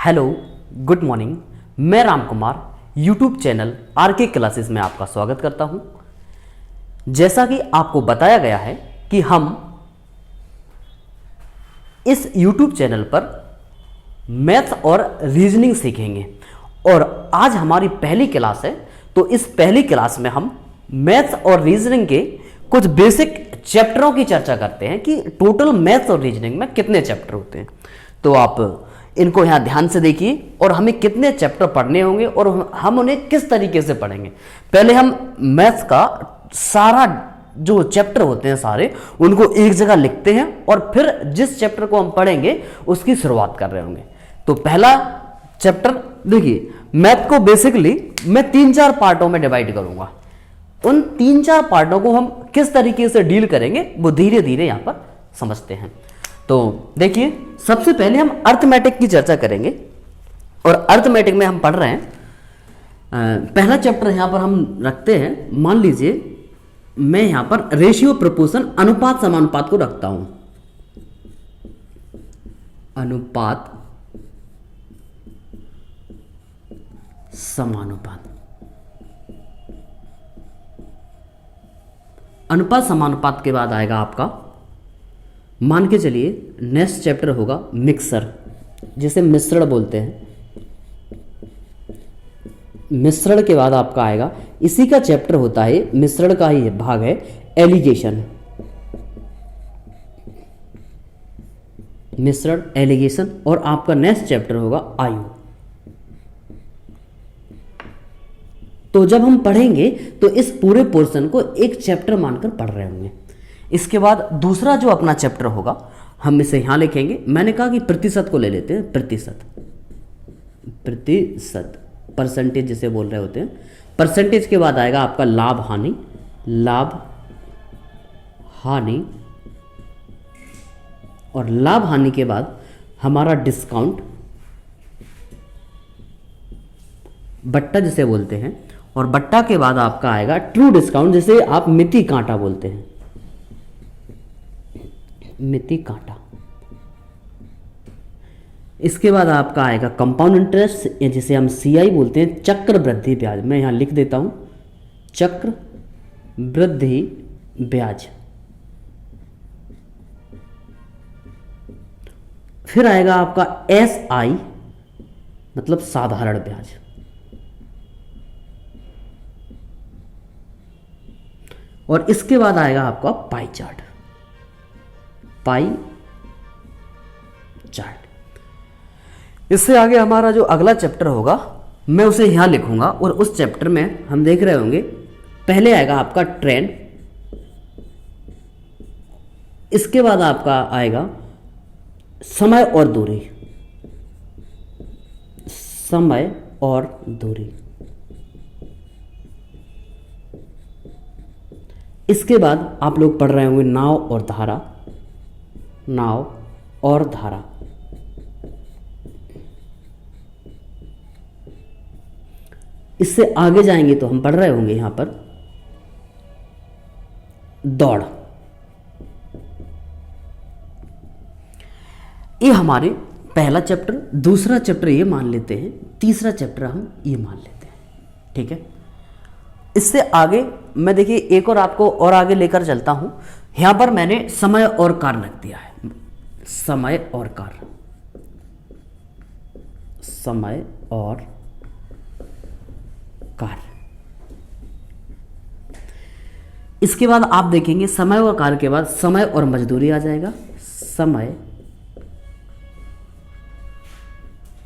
Hello, good morning. मैं Ram Kumar YouTube channel R K classes में आपका स्वागत करता हूं। जैसा कि आपको बताया गया है कि हम इस यूट्यूब चैनल पर मैथ्स और रीजनिंग सीखेंगे और आज हमारी पहली क्लास है। तो इस पहली क्लास में हम मैथ्स और रीजनिंग के कुछ बेसिक चैप्टरों की चर्चा करते हैं कि टोटल मैथ्स और रीजनिंग में कितने चैप्टर होते हैं। तो आप इनको यहाँ ध्यान से देखिए और हमें कितने चैप्टर पढ़ने होंगे और हम उन्हें किस तरीके से पढ़ेंगे। पहले हम मैथ्स का सारा जो चैप्टर होते हैं सारे उनको एक जगह लिखते हैं और फिर जिस चैप्टर को हम पढ़ेंगे उसकी शुरुआत कर रहे होंगे। तो पहला चैप्टर देखिए, मैथ को बेसिकली मैं 3-4 पार्टों में डिवाइड करूंगा। उन 3-4 पार्टों को हम किस तरीके से डील करेंगे वो धीरे धीरे यहां पर समझते हैं। तो देखिए, सबसे पहले हम अर्थमेटिक की चर्चा करेंगे और अर्थमेटिक में हम पढ़ रहे हैं पहला चैप्टर यहां पर हम रखते हैं। मान लीजिए मैं यहां पर रेशियो प्रोपोर्शन अनुपात समानुपात को रखता हूं। अनुपात समानुपात, अनुपात समानुपात के बाद आएगा आपका, मान के चलिए नेक्स्ट चैप्टर होगा मिक्सर, जिसे मिश्रण बोलते हैं। मिश्रण के बाद आपका आएगा, इसी का चैप्टर होता है, मिश्रण का ही भाग है एलिगेशन। मिश्रण, एलिगेशन और आपका नेक्स्ट चैप्टर होगा आयु। तो जब हम पढ़ेंगे तो इस पूरे पोर्शन को एक चैप्टर मानकर पढ़ रहे होंगे। इसके बाद दूसरा जो अपना चैप्टर होगा हम इसे यहां लिखेंगे। मैंने कहा कि प्रतिशत को ले लेते हैं। प्रतिशत, प्रतिशत, परसेंटेज जिसे बोल रहे होते हैं। परसेंटेज के बाद आएगा आपका लाभ हानि, लाभ हानि, और लाभ हानि के बाद हमारा डिस्काउंट, बट्टा जिसे बोलते हैं, और बट्टा के बाद आपका आएगा ट्रू डिस्काउंट, जिसे आप मिति कांटा बोलते हैं। मिति कांटा। इसके बाद आपका आएगा कंपाउंड इंटरेस्ट, जिसे हम सीआई बोलते हैं, चक्र वृद्धि ब्याज। मैं यहां लिख देता हूं, चक्र वृद्धि ब्याज। फिर आएगा आपका एसआई, मतलब साधारण ब्याज। और इसके बाद आएगा आपका पाई चार्ट, पाई चार्ट। इससे आगे हमारा जो अगला चैप्टर होगा मैं उसे यहां लिखूंगा और उस चैप्टर में हम देख रहे होंगे, पहले आएगा आपका ट्रेंड, इसके बाद आपका आएगा समय और दूरी, समय और दूरी। इसके बाद आप लोग पढ़ रहे होंगे नाव और धारा, नाव और धारा। इससे आगे जाएंगे तो हम पढ़ रहे होंगे यहां पर दौड़। ये हमारे पहला चैप्टर। दूसरा चैप्टर ये मान लेते हैं, तीसरा चैप्टर हम ये मान लेते हैं, ठीक है। इससे आगे मैं देखिए एक और आपको और आगे लेकर चलता हूं। यहां पर मैंने समय और कार्य रख दिया है, समय और कार्य, समय और कार्य। इसके बाद आप देखेंगे समय और कार्य के बाद समय और मजदूरी आ जाएगा, समय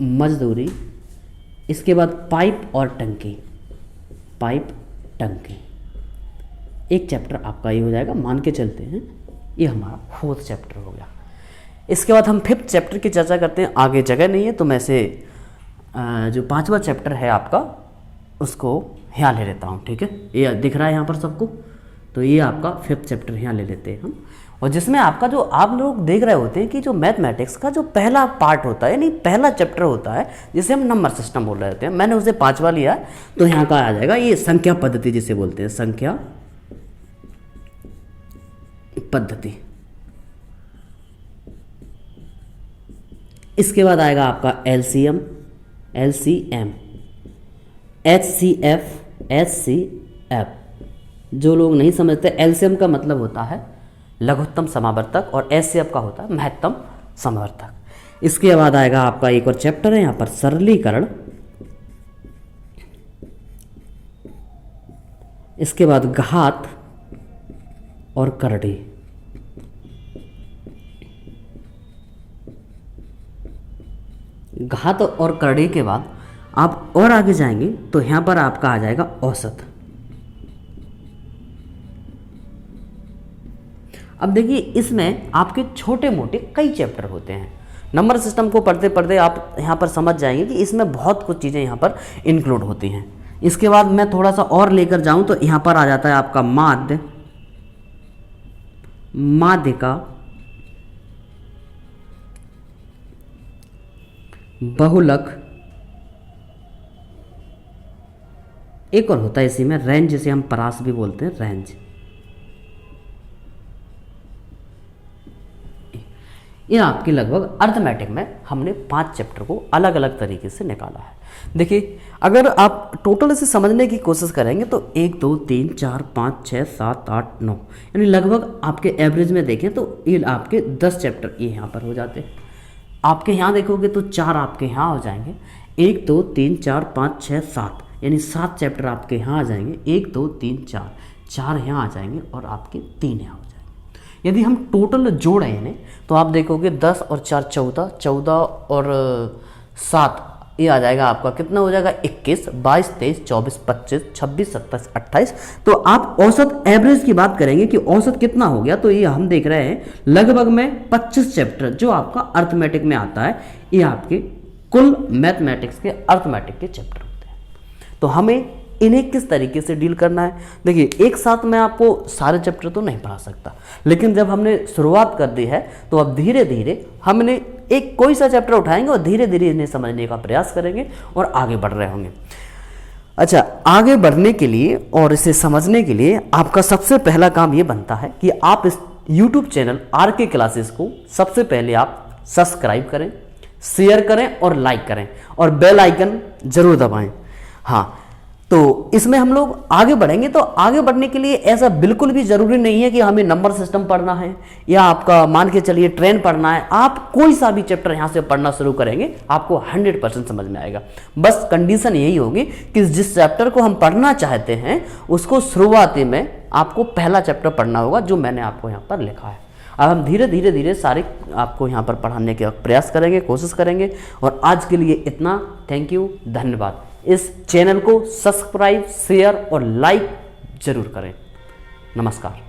मजदूरी। इसके बाद पाइप और टंकी, पाइप टंकी। एक चैप्टर आपका ये हो जाएगा, मान के चलते हैं ये हमारा 4th चैप्टर हो गया। इसके बाद हम 5th चैप्टर की चर्चा करते हैं। आगे जगह नहीं है तो मैं से जो 5वां चैप्टर है आपका उसको यहाँ ले लेता हूँ, ठीक है। ये दिख रहा है यहाँ पर सबको, तो ये आपका 5th चैप्टर यहाँ ले लेते हैं हम। और जिसमें आपका जो आप लोग देख रहे होते हैं कि जो मैथमेटिक्स का जो पहला पार्ट होता है, यानी पहला चैप्टर होता है जिसे हम नंबर सिस्टम बोल रहे होते हैं, मैंने उसे 5वां लिया है। तो यहाँ का आ जाएगा ये संख्या पद्धति जिसे बोलते हैं, संख्या पद्धति। इसके बाद आएगा आपका LCM, LCM, HCF, HCF। जो लोग नहीं समझते, LCM का मतलब होता है लघुत्तम समावर्तक और HCF का होता है महत्तम समावर्तक। इसके बाद आएगा आपका एक और चैप्टर है यहाँ पर सरलीकरण। इसके बाद घात और करड़ी। घात और करड़ी के बाद आप और आगे जाएंगे तो यहाँ पर आपका आ जाएगा औसत। अब देखिए इसमें आपके छोटे मोटे कई चैप्टर होते हैं। नंबर सिस्टम को पढ़ते पढ़ते आप यहाँ पर समझ जाएंगे कि इसमें बहुत कुछ चीज़ें यहाँ पर इंक्लूड होती हैं। इसके बाद मैं थोड़ा सा और लेकर जाऊँ तो यहाँ पर आ जाता है आपका माध्य, माध्यिका, बहुलक, एक और होता है इसी में रेंज, जिसे हम परास भी बोलते हैं, रेंज। ये आपके लगभग अर्थमेटिक में हमने 5 चैप्टर को अलग अलग तरीके से निकाला है। देखिए अगर आप टोटल इसे समझने की कोशिश करेंगे तो 1 2 3 4 5 6 7 8 9 यानी लगभग आपके एवरेज में देखें तो ये आपके 10 चैप्टर ये यहाँ पर हो जाते हैं। आपके यहाँ देखोगे तो 4 आपके यहाँ हो जाएंगे, 1 2 3 4 5 6 7 यानी 7 चैप्टर आपके यहाँ आ जाएंगे, 1 2 3 4 यहाँ आ जाएंगे और आपके 3 यहाँ हो जाएंगे। यदि हम टोटल जोड़ें इन्हें तो आप देखोगे 10 और 4 14, 14 और 7 ये आ जाएगा आपका कितना हो जाएगा 21, 22, 23, 24, 25, 26, 27, 28। तो आप औसत एवरेज की बात करेंगे कि औसत कितना हो गया, तो ये हम देख रहे हैं लगभग में 25 चैप्टर जो आपका अर्थमेटिक में आता है, ये आपके कुल मैथमेटिक्स के अर्थमेटिक के चैप्टर होते हैं। तो हमें इन्हें किस तरीके से डील करना है, देखिए एक साथ मैं आपको सारे चैप्टर तो नहीं पढ़ा सकता, लेकिन जब हमने शुरुआत कर दी है तो अब धीरे धीरे हमने एक कोई सा चैप्टर उठाएंगे और धीरे धीरे इन्हें समझने का प्रयास करेंगे और आगे बढ़ रहे होंगे। अच्छा, आगे बढ़ने के लिए और इसे समझने के लिए आपका सबसे पहला काम ये बनता है कि आप इस YouTube चैनल RK क्लासेस को सबसे पहले आप सब्सक्राइब करें, शेयर करें और लाइक करें और बेल आइकन जरूर दबाएं। हाँ, तो इसमें हम लोग आगे बढ़ेंगे। तो आगे बढ़ने के लिए ऐसा बिल्कुल भी जरूरी नहीं है कि हमें नंबर सिस्टम पढ़ना है या आपका मान के चलिए ट्रेन पढ़ना है। आप कोई सा भी चैप्टर यहाँ से पढ़ना शुरू करेंगे आपको 100% समझ में आएगा। बस कंडीशन यही होगी कि जिस चैप्टर को हम पढ़ना चाहते हैं उसको शुरुआती में आपको पहला चैप्टर पढ़ना होगा जो मैंने आपको यहाँ पर लिखा है। अब हम धीरे धीरे सारे आपको यहाँ पर पढ़ाने का प्रयास करेंगे, कोशिश करेंगे। और आज के लिए इतना, थैंक यू, धन्यवाद। इस चैनल को सब्सक्राइब, शेयर और लाइक जरूर करें। नमस्कार।